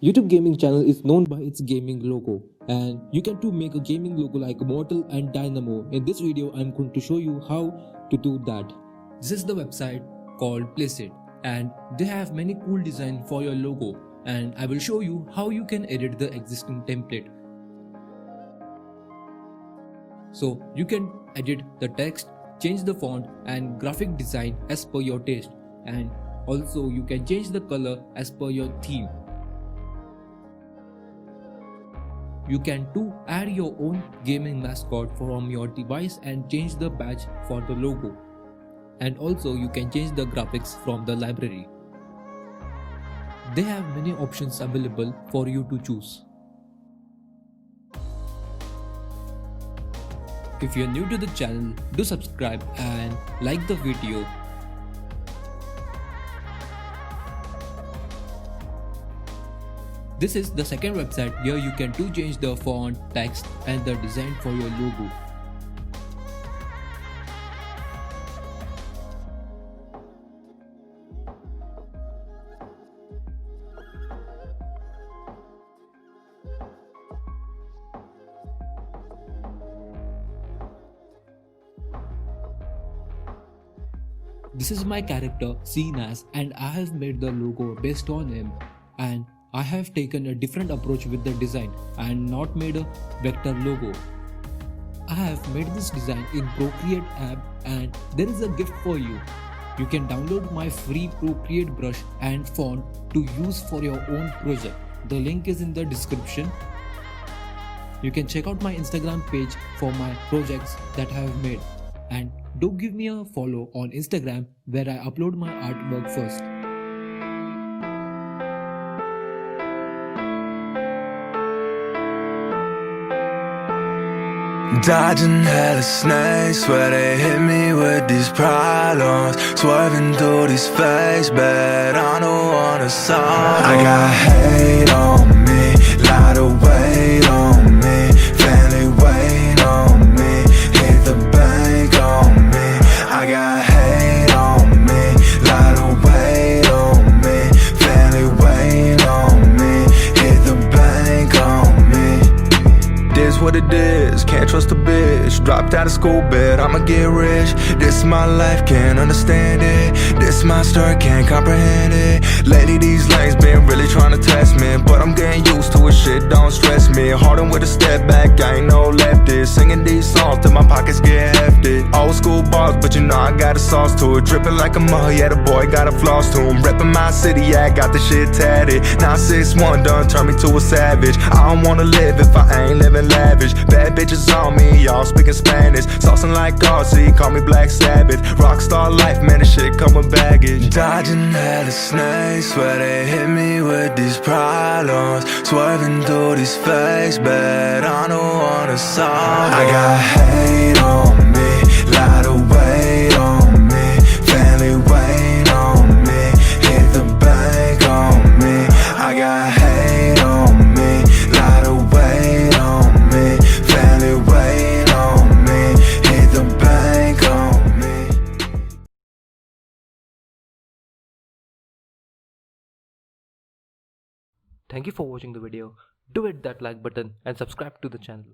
YouTube gaming channel is known by its gaming logo, and you can too make a gaming logo like Mortal and Dynamo. In this video, I'm going to show you how to do that. This is the website called Placeit, and they have many cool design for your logo, and I will show you how you can edit the existing template. So you can edit the text, change the font and graphic design as per your taste, and also you can change the color as per your theme. You can too add your own gaming mascot from your device and change the badge for the logo. And also you can change the graphics from the library. They have many options available for you to choose. If you're new to the channel, do subscribe and like the video. This is the second website where you can too change the font, text and the design for your logo. This is my character seen as, and I have made the logo based on him, and I have taken a different approach with the design and not made a vector logo. I have made this design in Procreate App, and there is a gift for you. You can download my free Procreate brush and font to use for your own project. The link is in the description. You can check out my Instagram page for my projects that I have made, and do give me a follow on Instagram where I upload my artwork first. Dodging hella snakes, swear they hit me with these problems. Swerving through these fakes, bet I don't wanna solve. I got hate on me, lot of weight on me, family wait on me, hit the bank on me. I got hate on me, lot of weight on me, family wait on me, hit the bank on me. This what it is, can't trust a bitch. Dropped out of school, bet I'ma get rich. This my life, can't understand it. This my story, can't comprehend it. Lately these lanes been really trying to test me, but I'm getting used to it, shit don't stress me. Harden with a step back, I ain't no leftist. Singing these songs till my pockets get hefty. Old school bars, but you know I got a sauce to it. Dripping like a mother, yeah the boy got a floss to him. Reppin' my city, yeah I got the shit tatted. Now 6'1" done turn me to a savage. I don't wanna live if I ain't living lavish. Bad bitches on me, y'all speaking Spanish. Saucing like RC, call me Black Sabbath. Rockstar life, man, this shit come with baggage. Dodging hella snakes, swear they hit me with these problems. Swerving through these fakes, bet I don't wanna solve. I got hate on me, lot of weight on me, family wait on me, hit the bank on me. I got hate on me, lot of weight on me, family wait on me, hit the bank on me. Thank you for watching the video. Do hit that like button and subscribe to the channel.